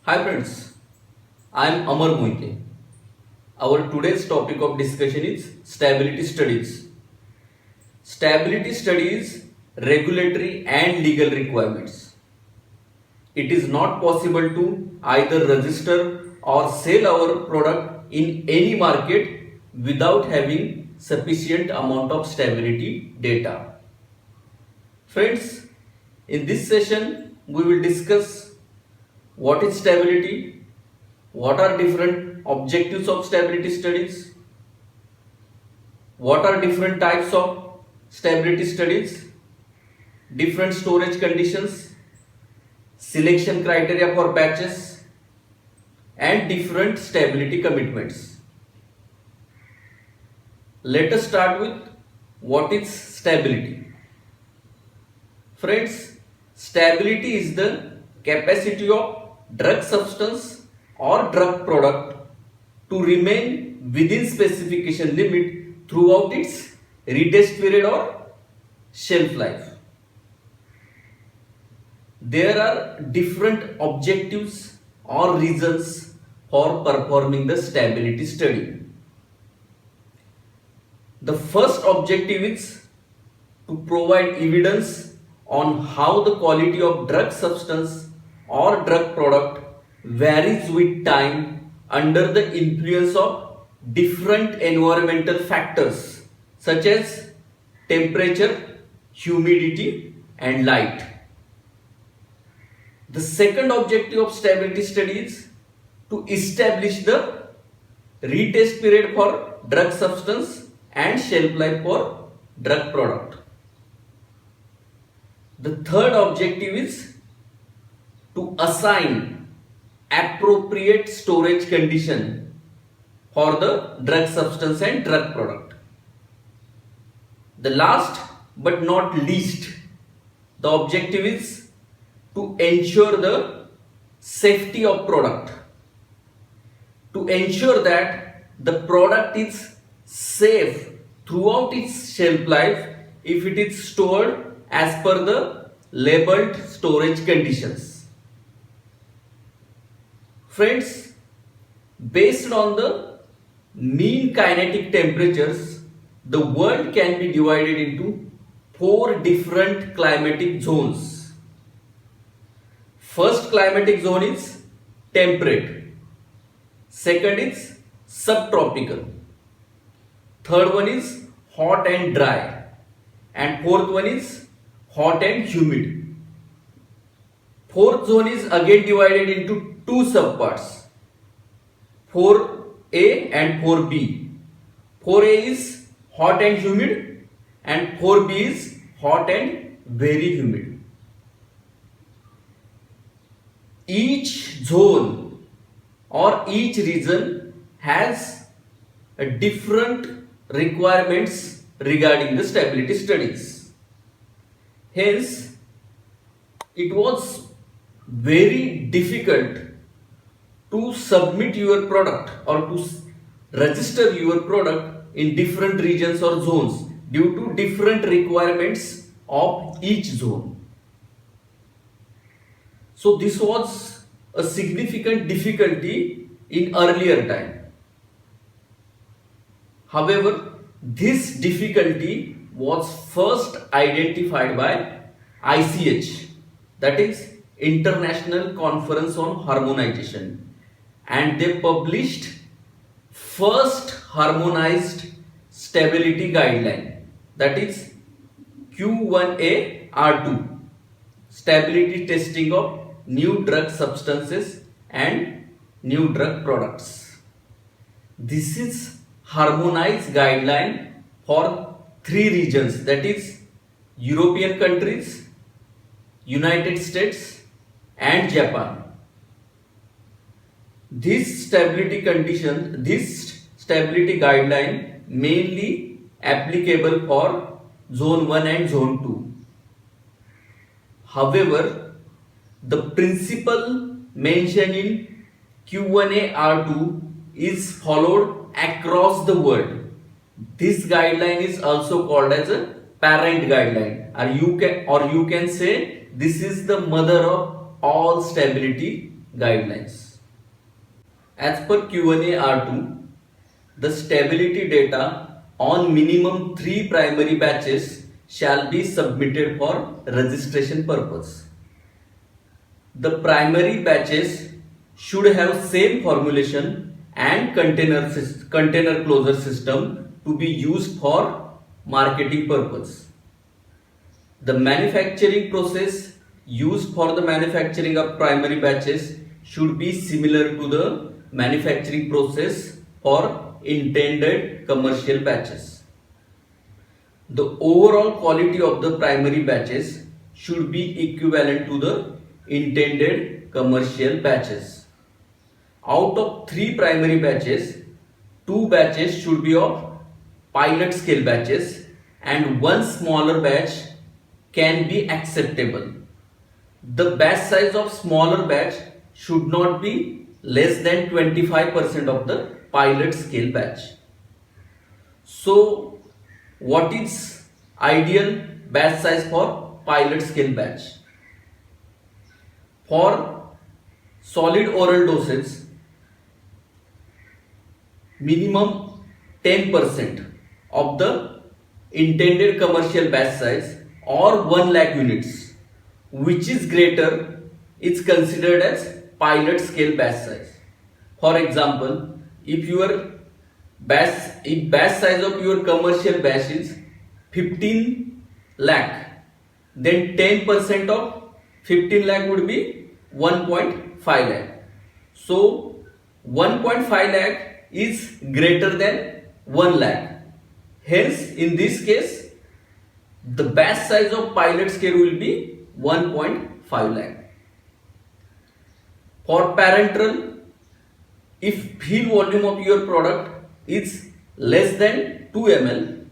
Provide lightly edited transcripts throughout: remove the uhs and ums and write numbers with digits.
Hi friends, I am Amar Moike. Our today's topic of discussion is stability studies. Stability studies, regulatory and legal requirements. It is not possible to either register or sell our product in any market without having sufficient amount of stability data. Friends, in this session we will discuss what is stability, what are different objectives of stability studies, what are different types of stability studies, different storage conditions, selection criteria for batches, and different stability commitments. Let us start with what is stability. Friends, stability is the capacity of drug substance or drug product to remain within specification limit throughout its retest period or shelf life. There are different objectives or reasons for performing the stability study. The first objective is to provide evidence on how the quality of drug substance or drug product varies with time under the influence of different environmental factors such as temperature, humidity, and light. The second objective of stability study is to establish the retest period for drug substance and shelf life for drug product. The third objective is to assign appropriate storage condition for the drug substance and drug product. The last but not least, the objective is to ensure the safety of product, to ensure that the product is safe throughout its shelf life if it is stored as per the labeled storage conditions. Friends, based on the mean kinetic temperatures, the world can be divided into 4 different climatic zones. First climatic zone is temperate. Second is subtropical. Third one is hot and dry. And fourth one is hot and humid. Fourth zone is again divided into 2 subparts, 4A and 4B. 4A is hot and humid and 4B is hot and very humid. Each zone or each region has a different requirements regarding the stability studies. Hence, it was very difficult to submit your product or to register your product in different regions or zones due to different requirements of each zone. So this was a significant difficulty in earlier time. However, this difficulty was first identified by ICH, that is International Conference on Harmonization, and they published first harmonized stability guideline, that is Q1A-R2, stability testing of new drug substances and new drug products. This is harmonized guideline for 3 regions, that is European countries, United States and Japan. This stability guideline mainly applicable for zone 1 and zone 2. However, the principle mentioned in Q1A-R2 is followed across the world. This guideline is also called as a parent guideline, or you can say this is the mother of all stability guidelines. As per Q&A R2, the stability data on minimum 3 primary batches shall be submitted for registration purpose. The primary batches should have same formulation and container closure system to be used for marketing purpose. The manufacturing process used for the manufacturing of primary batches should be similar to the manufacturing process for intended commercial batches. The overall quality of the primary batches should be equivalent to the intended commercial batches. Out of 3 primary batches, 2 batches should be of pilot scale batches and 1 smaller batch can be acceptable. The batch size of smaller batch should not be less than 25% of the pilot scale batch. So, what is ideal batch size for pilot scale batch? For solid oral doses, minimum 10% of the intended commercial batch size or 1 lakh units, which is greater, is considered as pilot scale batch size. For example, if batch size of your commercial batch is 15 lakh, then 10% of 15 lakh would be 1.5 lakh. So 1.5 lakh is greater than 1 lakh. Hence, in this case, the batch size of pilot scale will be 1.5 lakh. For parenteral, if fill volume of your product is less than 2 ml,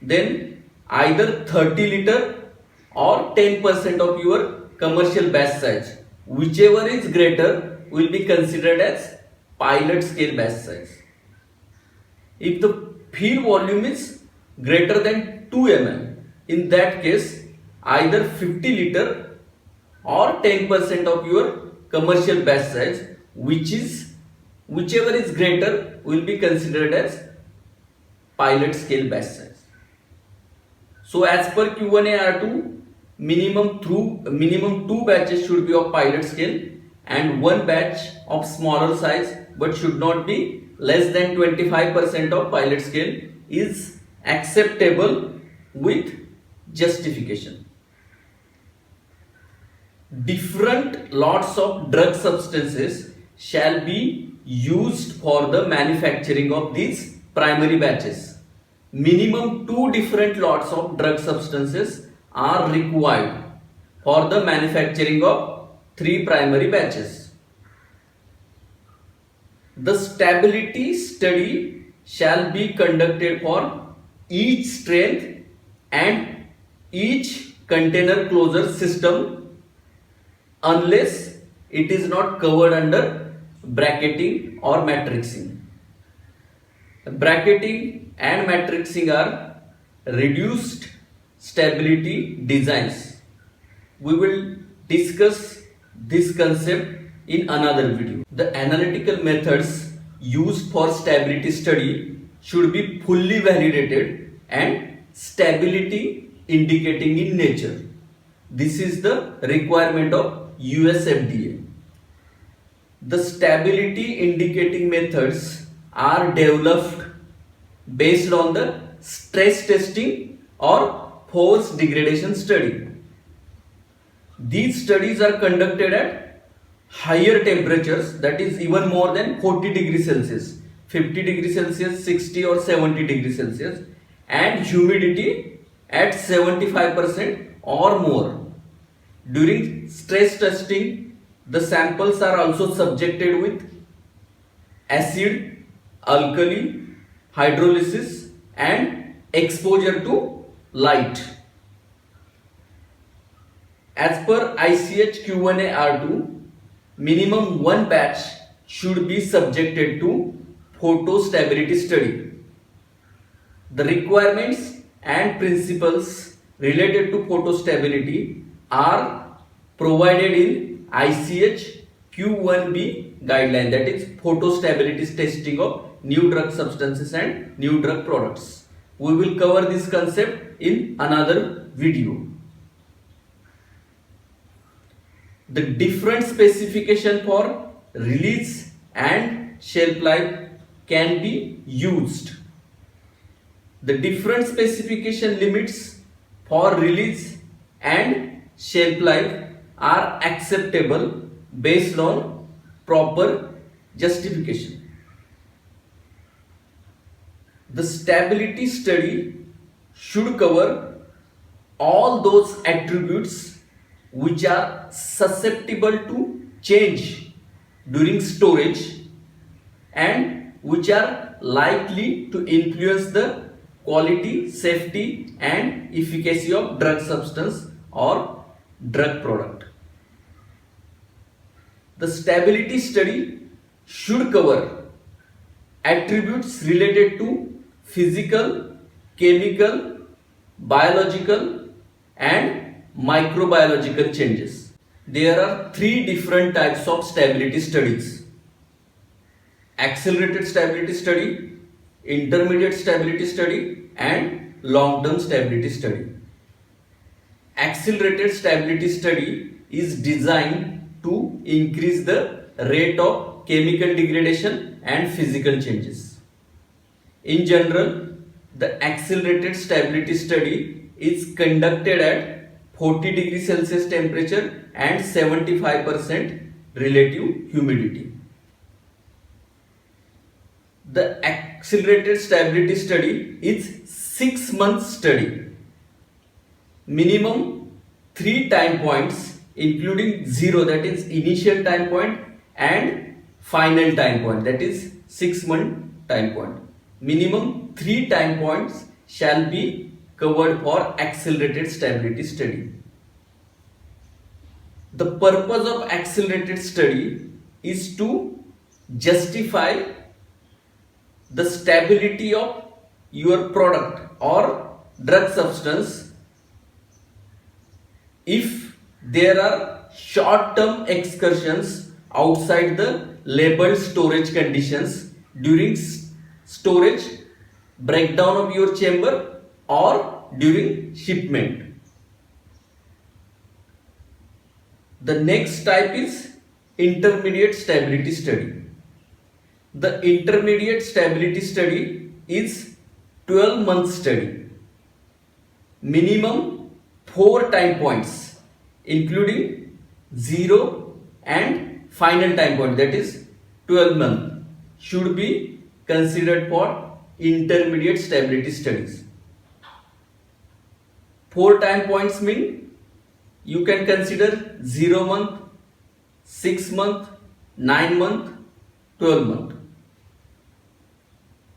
then either 30 liter or 10% of your commercial batch size, whichever is greater, will be considered as pilot scale batch size. If the fill volume is greater than 2 ml, in that case, either 50 liter or 10% of your commercial batch size, whichever is greater, will be considered as pilot scale batch size. So as per Q&A R2, minimum 2 batches should be of pilot scale and 1 batch of smaller size, but should not be less than 25% of pilot scale is acceptable with justification. Different lots of drug substances shall be used for the manufacturing of these primary batches. Minimum 2 different lots of drug substances are required for the manufacturing of 3 primary batches. The stability study shall be conducted for each strength and each container closure system unless it is not covered under bracketing or matrixing. Bracketing and matrixing are reduced stability designs. We will discuss this concept in another video. The analytical methods used for stability study should be fully validated and stability indicating in nature. This is the requirement of US FDA. The stability indicating methods are developed based on the stress testing or force degradation study. These studies are conducted at higher temperatures, that is even more than 40 degrees Celsius, 50 degrees Celsius, 60 or 70 degrees Celsius, and humidity at 75% or more. During stress testing, the samples are also subjected with acid, alkali, hydrolysis and exposure to light. As per ICH Q&A R2, minimum 1 batch should be subjected to photostability study. The requirements and principles related to photostability are provided in ICH Q1B guideline, that is photostability testing of new drug substances and new drug products. We will cover this concept in another video. The different specification for release and shelf life can be used. The different specification limits for release and shelf life are acceptable based on proper justification. The stability study should cover all those attributes which are susceptible to change during storage and which are likely to influence the quality, safety and efficacy of drug substance or drug product. The stability study should cover attributes related to physical, chemical, biological and microbiological changes. There are three different types of stability studies: accelerated stability study, intermediate stability study and long-term stability study. Accelerated stability study is designed to increase the rate of chemical degradation and physical changes. In general, the accelerated stability study is conducted at 40 degrees Celsius temperature and 75% relative humidity. The accelerated stability study is 6 months study. Minimum 3 time points including 0, that is initial time point, and final time point, that is 6-month time point. Minimum 3 time points shall be covered for accelerated stability study. The purpose of accelerated study is to justify the stability of your product or drug substance if there are short-term excursions outside the labeled storage conditions during storage, breakdown of your chamber or during shipment. The next type is intermediate stability study. The intermediate stability study is 12-month study. Minimum 4 time points including 0 and final time point, that is 12 months, should be considered for intermediate stability studies. 4 time points mean you can consider 0 month, 6 month, 9 month, 12 month.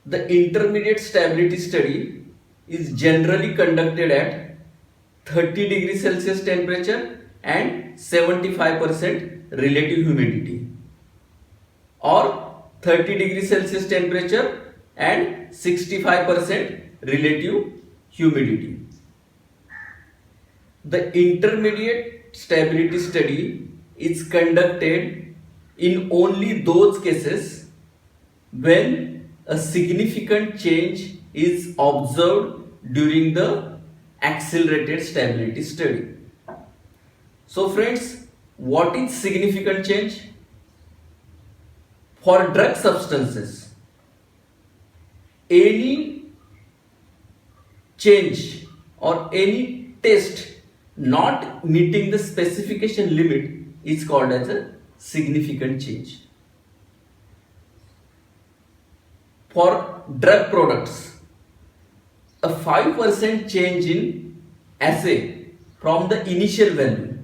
The intermediate stability study is generally conducted at 30 degrees Celsius temperature and 75% relative humidity, or 30 degrees Celsius temperature and 65% relative humidity. The intermediate stability study is conducted in only those cases when a significant change is observed during the accelerated stability study. So friends, what is significant change? For drug substances, any change or any test not meeting the specification limit is called as a significant change. For drug products, a 5% change in assay from the initial value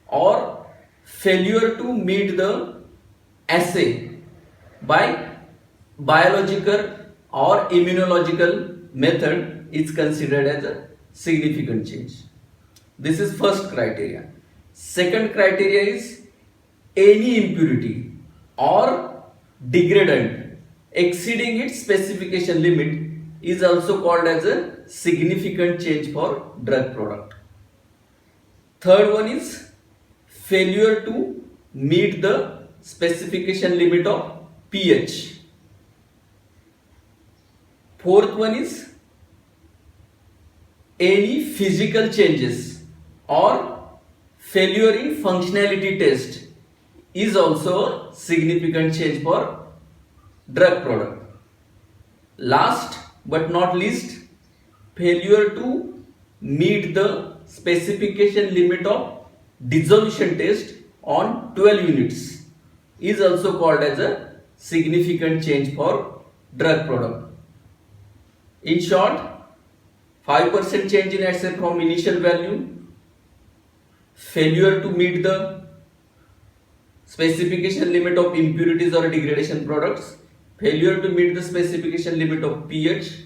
or failure to meet the assay by biological or immunological method is considered as a significant change. This is first criteria. Second criteria is any impurity or degradant exceeding its specification limit is also called as a significant change for drug product. Third one is failure to meet the specification limit of pH. Fourth one is any physical changes or failure in functionality test is also a significant change for drug product. Last but not least, failure to meet the specification limit of dissolution test on 12 units is also called as a significant change for drug product. In short, 5% change in assay from initial value, failure to meet the specification limit of impurities or degradation products, failure to meet the specification limit of pH,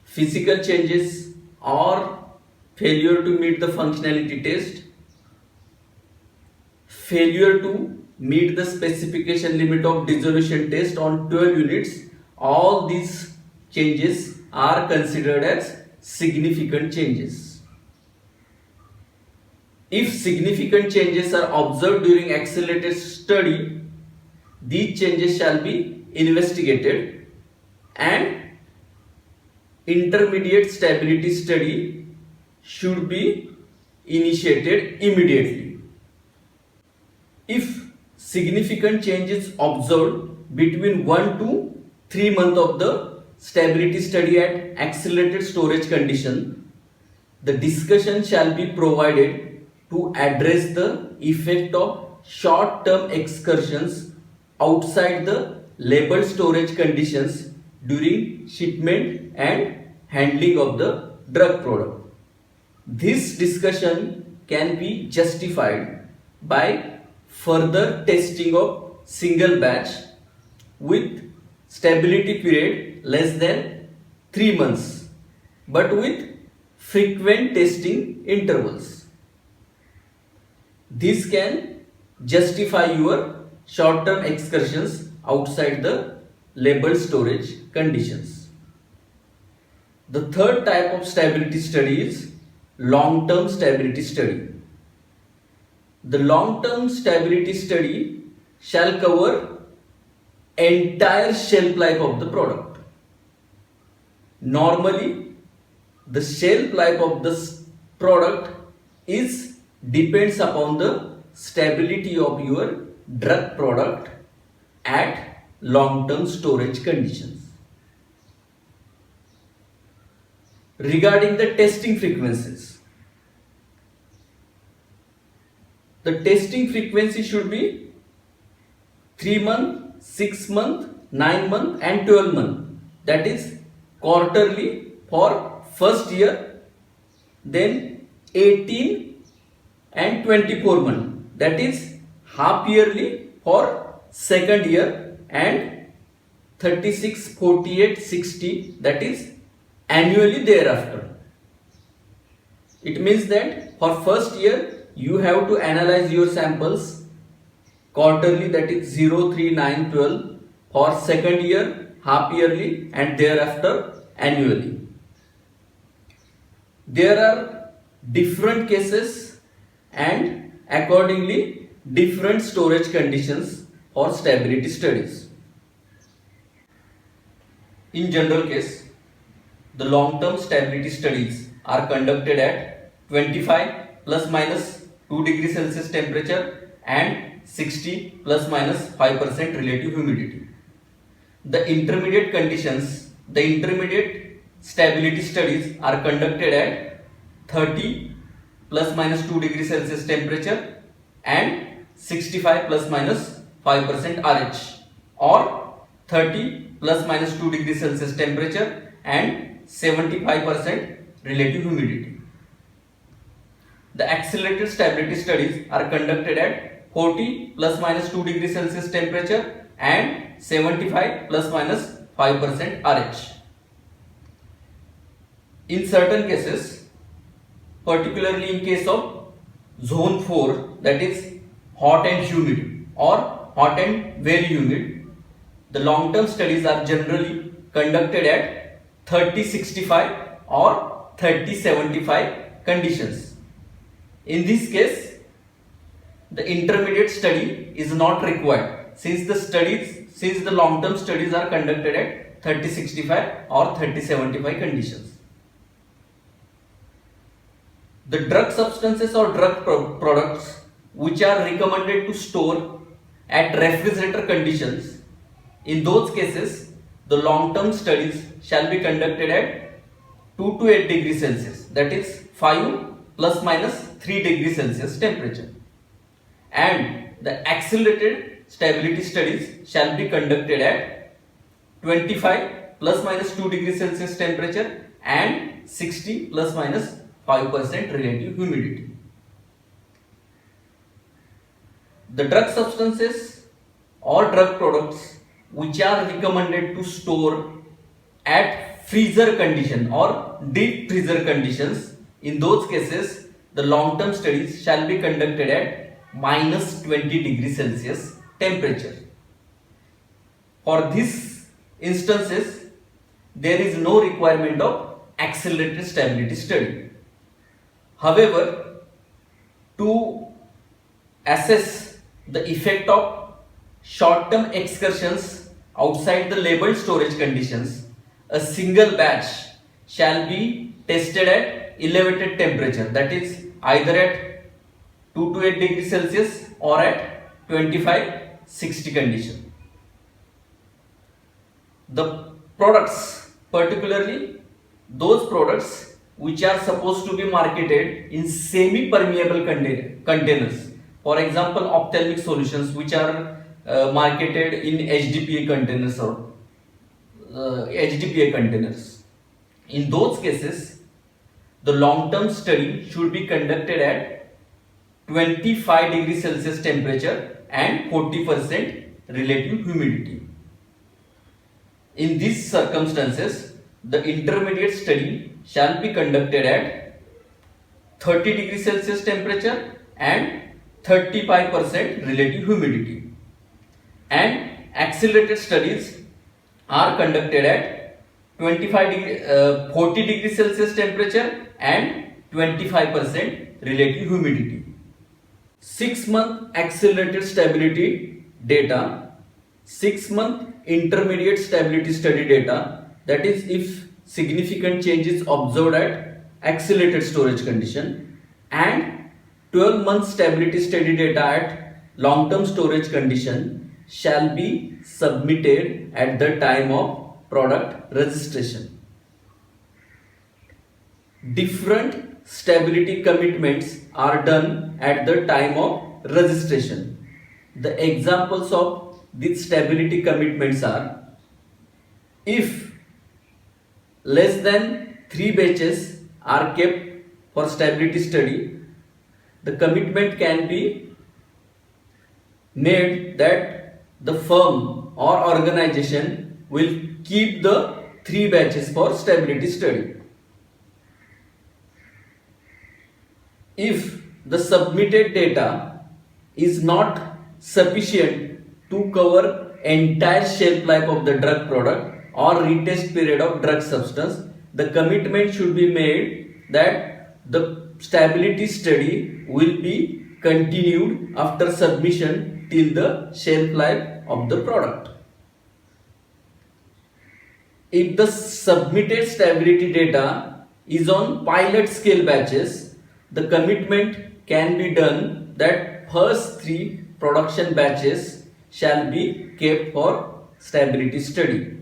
physical changes or failure to meet the functionality test, failure to meet the specification limit of dissolution test on 12 units, all these changes are considered as significant changes. If significant changes are observed during accelerated study, these changes shall be investigated and intermediate stability study should be initiated immediately. If significant change is observed between 1 to 3 months of the stability study at accelerated storage condition, the discussion shall be provided to address the effect of short-term excursions outside the labeled storage conditions during shipment and handling of the drug product. This discussion can be justified by further testing of single batch with stability period less than 3 months but with frequent testing intervals. This can justify your short-term excursions outside the labeled storage conditions. The third type of stability study is long-term stability study. The long-term stability study shall cover entire shelf life of the product. Normally, the shelf life of this product depends upon the stability of your drug product at long-term storage conditions. Regarding the testing frequencies, the testing frequency should be 3 month, 6 month, 9 month and 12 month. That is quarterly for first year, then 18 and 24 month, that is half yearly for second year, and 36, 48, 60, that is annually thereafter. It means that for first year you have to analyze your samples quarterly, that is 0, 3, 9, 12, for second year half yearly and thereafter annually. There are different cases and accordingly different storage conditions for stability studies. In general case, the long-term stability studies are conducted at 25 plus minus 2 degrees Celsius temperature and 60 plus minus 5% relative humidity. The intermediate stability studies are conducted at 30 plus minus 2 degrees Celsius temperature and 65 plus minus 5% RH, or 30 plus minus 2 degrees Celsius temperature and 75% relative humidity. The accelerated stability studies are conducted at 40 plus minus 2 degrees Celsius temperature and 75 plus minus 5% RH. In certain cases, particularly in case of zone 4, that is hot and humid or hot and very humid, the long-term studies are generally conducted at 30-65 or 30-75 conditions. In this case, the intermediate study is not required since the long-term studies are conducted at 3065 or 3075 conditions. The drug substances or drug products which are recommended to store at refrigerator conditions, in those cases the long-term studies shall be conducted at 2 to 8 degrees Celsius, that is 5 plus minus 3 degrees Celsius temperature, and the accelerated stability studies shall be conducted at 25 plus minus 2 degrees Celsius temperature and 60 plus minus 5% relative humidity. The drug substances or drug products which are recommended to store at freezer condition or deep freezer conditions, in those cases the long-term studies shall be conducted at minus 20 degrees Celsius temperature. For these instances, there is no requirement of accelerated stability study. However, to assess the effect of short-term excursions outside the labeled storage conditions, a single batch shall be tested at elevated temperature, that is either at 2 to 8 degrees Celsius or at 25-60 condition. The products, particularly those products which are supposed to be marketed in semi-permeable containers, for example ophthalmic solutions which are marketed in HDPE containers or HDPE containers. In those cases, the long-term study should be conducted at 25 degrees Celsius temperature and 40% relative humidity. In these circumstances, the intermediate study shall be conducted at 30 degrees Celsius temperature and 35% relative humidity, and accelerated studies are conducted at 40 degrees Celsius temperature and 25% relative humidity. 6-month accelerated stability data, 6-month intermediate stability study data, that is if significant changes observed at accelerated storage condition, and 12-month stability study data at long-term storage condition shall be submitted at the time of product registration. Different stability commitments are done at the time of registration. The examples of these stability commitments are: if less than 3 batches are kept for stability study, the commitment can be made that the firm or organization will keep the 3 batches for stability study. If the submitted data is not sufficient to cover entire shelf life of the drug product or retest period of drug substance, the commitment should be made that the stability study will be continued after submission till the shelf life of the product. If the submitted stability data is on pilot scale batches, the commitment can be done that first 3 production batches shall be kept for stability study.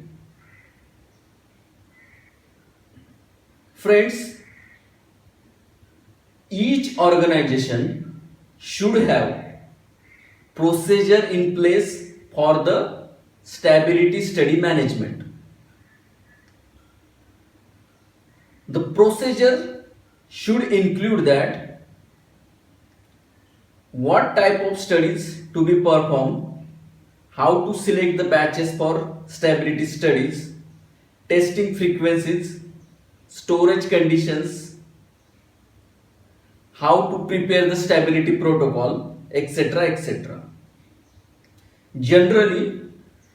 Friends, each organization should have procedure in place for the stability study management. The procedure should include that what type of studies to be performed, how to select the batches for stability studies, testing frequencies, storage conditions, how to prepare the stability protocol, etc., etc. Generally,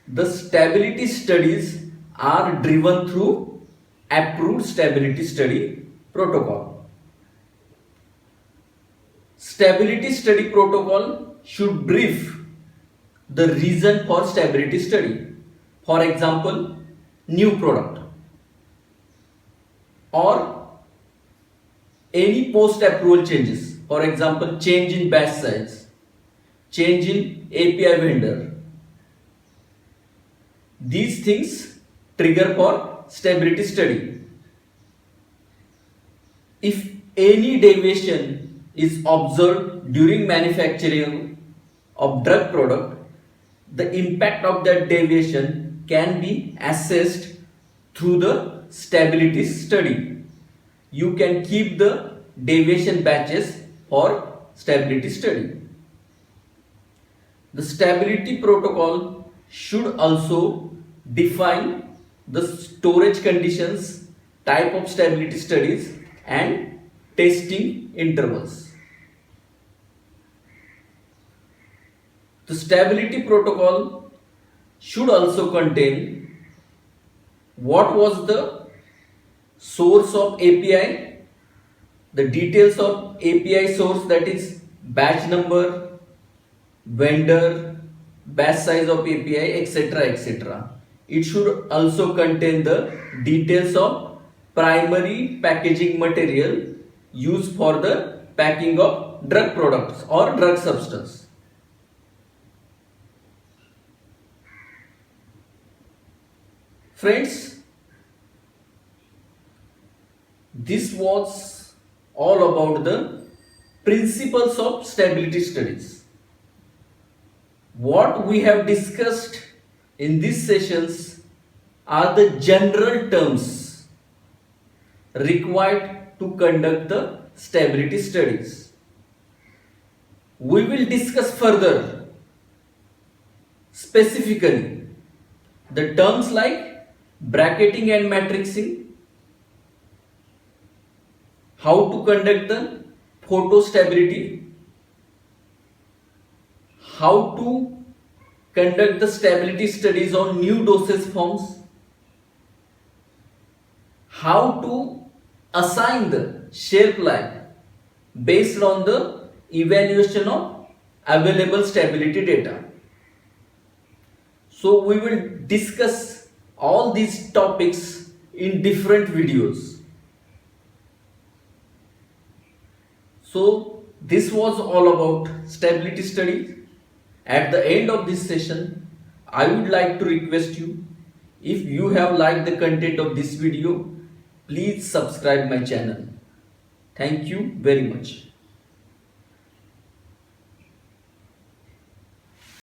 the stability studies are driven through approved stability study protocol. stability study protocol should brief the reason for stability study. For example, new product or any post-approval changes. For example, change in batch size, change in API vendor. These things trigger for stability study. If any deviation is observed during manufacturing of drug product, the impact of that deviation can be assessed through the stability study. You can keep the deviation batches for stability study. The stability protocol should also define the storage conditions, type of stability studies, and testing intervals. The stability protocol should also contain what was the source of API, the details of API source, that is batch number, vendor, batch size of API, etc. etc. It should also contain the details of primary packaging material used for the packing of drug products or drug substance. Friends, this was all about the principles of stability studies. What we have discussed in these sessions are the general terms required to conduct the stability studies. We will discuss further specifically the terms like bracketing and matrixing, how to conduct the photo stability, how to conduct the stability studies on new dosage forms, how to assign the shelf life based on the evaluation of available stability data. So we will discuss all these topics in different videos. So this was all about stability studies. At the end of this session, I would like to request you, if you have liked the content of this video, please subscribe my channel. Thank you very much.